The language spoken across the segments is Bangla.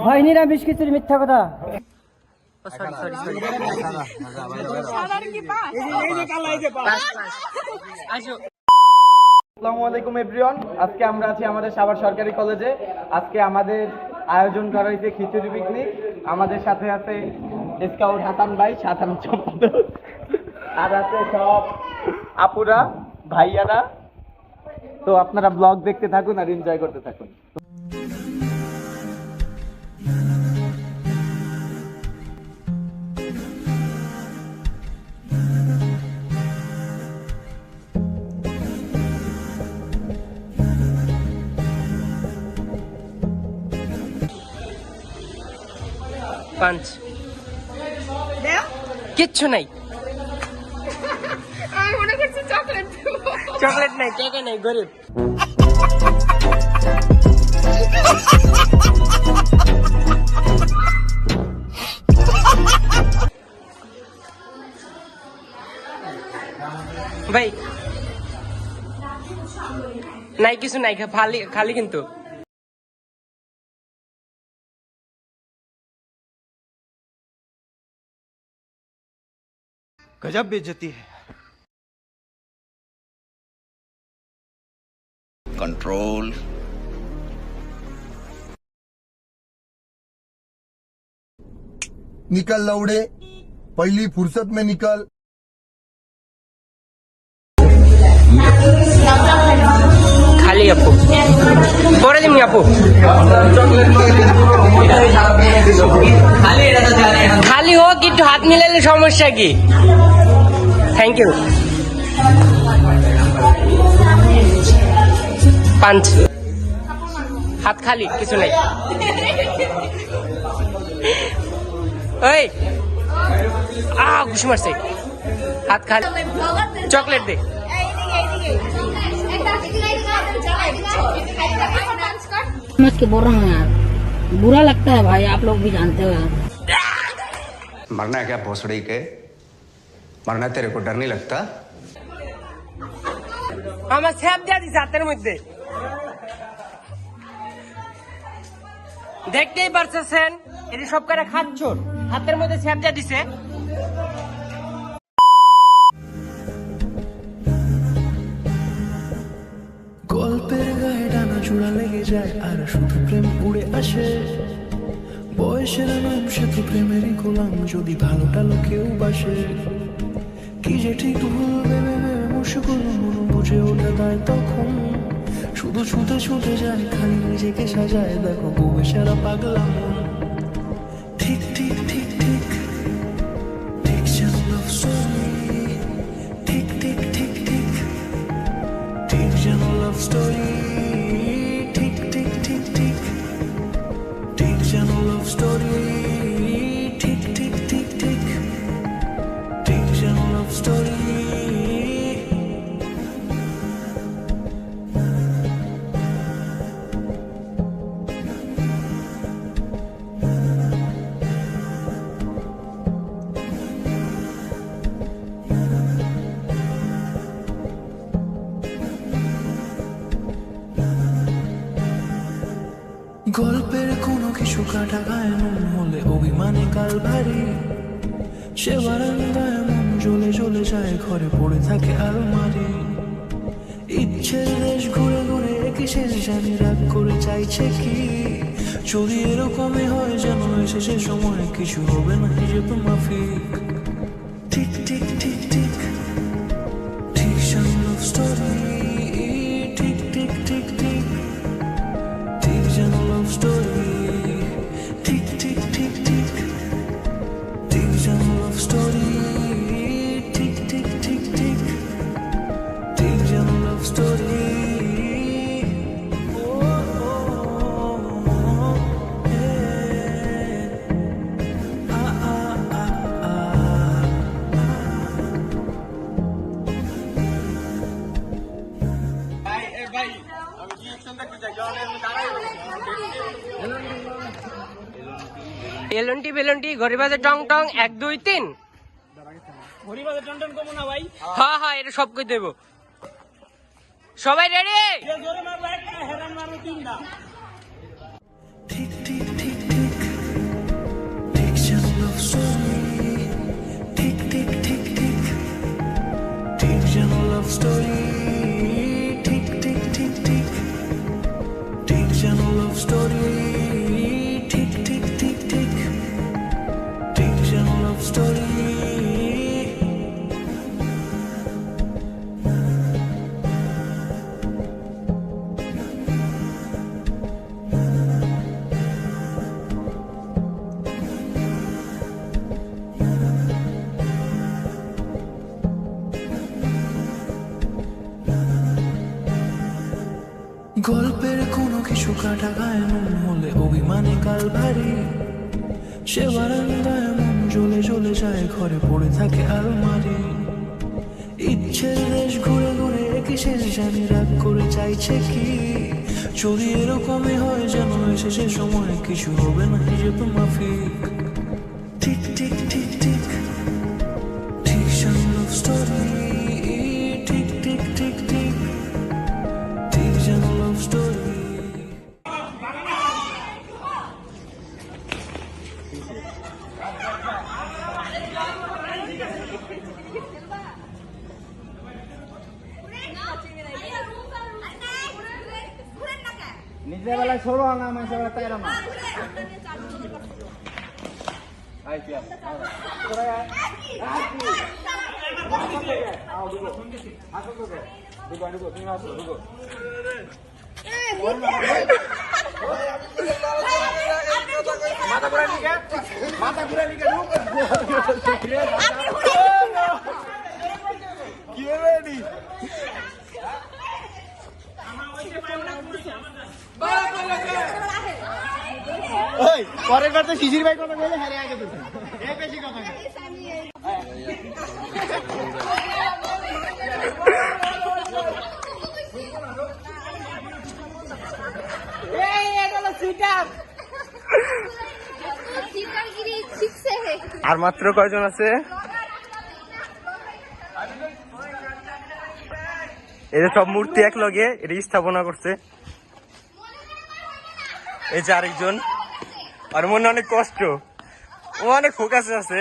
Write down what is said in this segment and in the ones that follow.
ভাই নিরামিষ খিচুড়ি মিথ্যা কথা। আসসালামু আলাইকুম এভরিওয়ান, আজকে আমরা আছি আমাদের সাভার সরকারি কলেজে। আজকে আমাদের আয়োজন করা হয়েছে খিচুড়ি পিকনিক। আমাদের সাথে আছে স্কাউট হাসান ভাই, সাধারণ সম্পাদক, আর আছে সব আপুরা ভাইয়ারা। তো আপনারা ব্লগ দেখতে থাকুন আর এনজয় করতে থাকুন। পাঁচ কিচ্ছু নাই, আমি মনে করছি চকলেট চকলেট নাই, টাকা নাই, গরিব। ভাই নাই, কিছু নাই, খালি খালি কিন্তু गजब बेइज्जती है। कंट्रोल। निकल लौड़े, पहली फुर्सत में निकल। খালি আপু পরে দিমি আপু, খালি হোক, একটু হাত মিলালে সমস্যা কি? Thank you. পাঁচ হাত খালি, কিছু নাই। ওই ঘুষ মারছে, হাত খালি, চকলেট দে। समझ के बोल रहा हूँ यार, बुरा लगता है भाई, आप लोग भी जानते हो यार। मरना है क्या भोसड़ी के? मरना तेरे को डर नहीं लगता? আমার ছ্যাপ দিয়া দিছে হাতের মধ্যে, দেখতেই পারছেন। এটি সব করে খাচ্ছ, হাতের মধ্যে ছ্যাপ দিয়া দিছে। গল্পের গায়ে ডানা জোড়া লেগে যায় আর শুধু প্রেম উড়ে আসে। বয়সের নাম সে তো প্রেমেরই গোলাম, যদি ভালোটা লোকেও বাসে। কি যে ঠিক ভুল ভেবে ভেবে মুশকুল, মন বুঝে ওঠে তাই তখন শুধু ছুটে ছুটে যায়, খালি নিজেকে সাজায়। দেখো বউয়ে সারা পাগলা মন। ঠিক ঠিক ঠিক ঠিক ঠিক যেন লাভ স্টোরি, ঠিক ঠিক ঠিক ঠিক ঠিক যেন লাভ স্টোরি, ঠিক ঠিক ঠিক ঠিক ঠিক যেন লাভ স্টোরি, ঠিক ঠিক ঠিক ঠিক ঠিক যেন লাভ স্টোরি। গল্পের কোনো কিছু কাটা গায়ে নুন হলে অভিমানে কাল ভারী। সে বারান্দায় মন জ্বলে জ্বলে যায়, ঘরে পড়ে থাকে আলমারি। ইচ্ছের দেশ ঘুরে ঘুরে একই শেষ জানি, রাগ করে চাইছে কি যদি এরকমই হয় যেন এসে সে সময় কিছু হবে না হিসেবে মাফিক। ঠিক ঠিক ঠিক ঠিক ঠিক যেন লাভ স্টোরি, ঠিক ঠিক ঠিক ঠিক ঠিক যেন লাভ স্টোরি, ঠিক ঠিক ঠিক ঠিক ঠিক যেন লাভ স্টোরি, ঠিক ঠিক ঠিক ঠিক ঠিক যেন লাভ স্টোরি। এলন্টি বেলন্টি গরিবাজে টং টং 1 2 3 গরিবাজে টন টন কমু না ভাই। হ্যাঁ হ্যাঁ, এটা সব কই দেব। সবাই রেডি? জোরে মারবা একটা, হেরান মারো তিনটা। ঠিক ঠিক ঠিক ঠিক ঠিক যেন লাভ স্টোরি ঠিক ঠিক ঠিক ঠিক ঠিক যেন লাভ স্টোরি ঠিক ঠিক ঠিক ঠিক ঠিক যেন লাভ স্টোরি ঠিক ঠিক ঠিক ঠিক ঠিক যেন লাভ স্টোরি গল্পের কোনো কিছু কাটা গায়ে নুন হলে অভিমানে কাল ভারী সে বারান্দায় মন জ্বলে জ্বলে যায় ঘরে পড়ে থাকে আলমারি ইচ্ছের দেশ ঘুরে ঘুরে একই শেষ জানি রাগ করে চাইছে কি যদি এরকমই হয় যেন এসে সে সময় কিছু হবে না হিসেবে মাফিক ঠিক ঠিক ঠিক ঠিক ঠিক যেন লাভ স্টোরি ঠিক ঠিক ঠিক ঠিক ঠিক যেন লাভ স্টোরি নিজের বেলায় ছোড়ো না মানুষের বেলা তাই না পরের বার তো শিশির ভাই কথা বলে হারিয়ে আগে দিতে এই বেশি কথা আর মাত্র কয়জন আছে এই যে সব মূর্তি এক লগে এটা স্থাপনা করছে এই যে আরেকজন আর মনে অনেক কষ্ট ও অনেক ফোকাসে আছে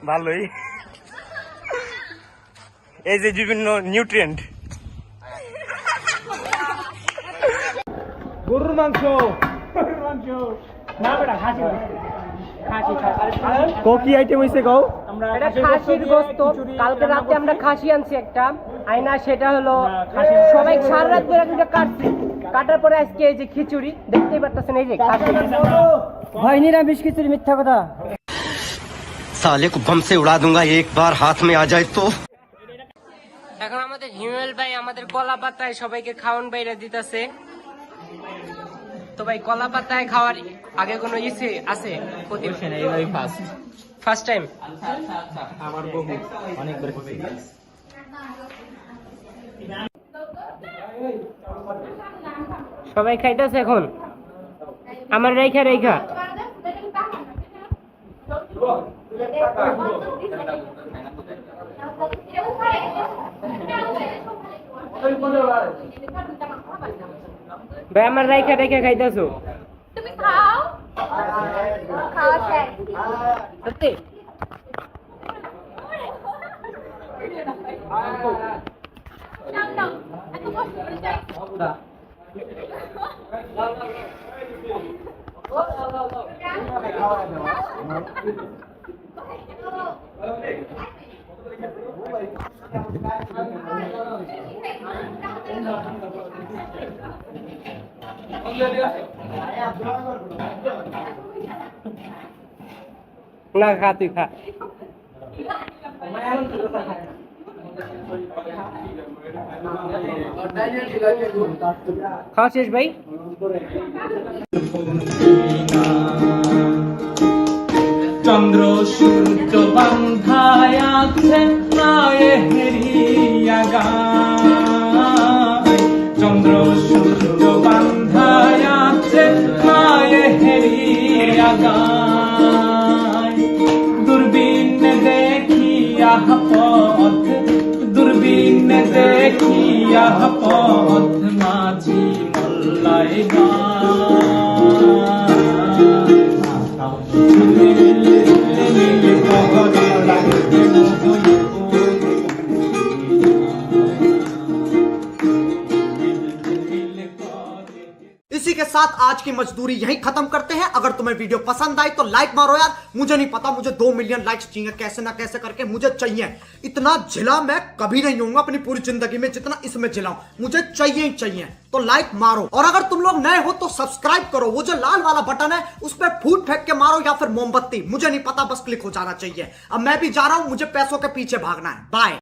ভালোই এই যে বিভিন্ন নিউট্রিয়েন্ট গরুর মাংস না বেটা খাসি কি আইটেম হইছে কও এটা খাসির গোস্ত কালকে রাতে আমরা খাসি আনছি একটা আয়না সেটা হলো সবাই সারা রাত ধরে একটা কাটছি কাটার পরে আজকে এই যে খিচুড়ি দেখতেই পারতেছেন এই যে খাসি হয় নিরামিষ খিচুড়ি মিথ্যা কথা साले को बम से उड़ा दूंगा एक बार हाथ में आ जाए तो এখন আমাদের হিমেল ভাই আমাদের কলা পাতায় সবাইকে খাওয়ান বাইরে দিতেছে তো ভাই কলা পাতায় খাওয়ার আগে কোনো ইচ্ছে আছে ফার্স্ট টাইম আমার বহু অনেকবার সবাই খাইতেছে এখন আমার রেখা রেখা ভাই আমার রেখা রেখা খাইতেছো তুমি খাও খাওয়া শেষ সত্যি নাও নাও এত কষ্ট করে যাই না খা তুই খা খাওয়া শেষ ভাই চন্দ্র সূর্য বান্ধায় আছে নায়ে হেরিয়া গায় চন্দ্র সূর্য বান্ধায় আছে নায়ে হেরিয়া গায় দূরবীন দেখিয়া পথ দূরবীন দেখিয়া পথ মাঝি মল্লায় গায় इसी के साथ आज की मजदूरी यहीं खत्म करते हैं। अगर तुम्हें वीडियो पसंद आई तो लाइक मारो यार। मुझे नहीं पता, मुझे 2 मिलियन लाइक्स चाहिए, कैसे ना कैसे करके मुझे चाहिए। इतना झिला मैं कभी नहीं होऊंगा अपनी पूरी जिंदगी में जितना इसमें झिलाऊं, मुझे चाहिए ही चाहिए। तो लाइक मारो, और अगर तुम लोग नए हो तो सब्सक्राइब करो। वो जो लाल वाला बटन है उस पर फूट फेंक के मारो या फिर मोमबत्ती, मुझे नहीं पता, बस क्लिक हो जाना चाहिए। अब मैं भी जा रहा हूं, मुझे पैसों के पीछे भागना है। बाय।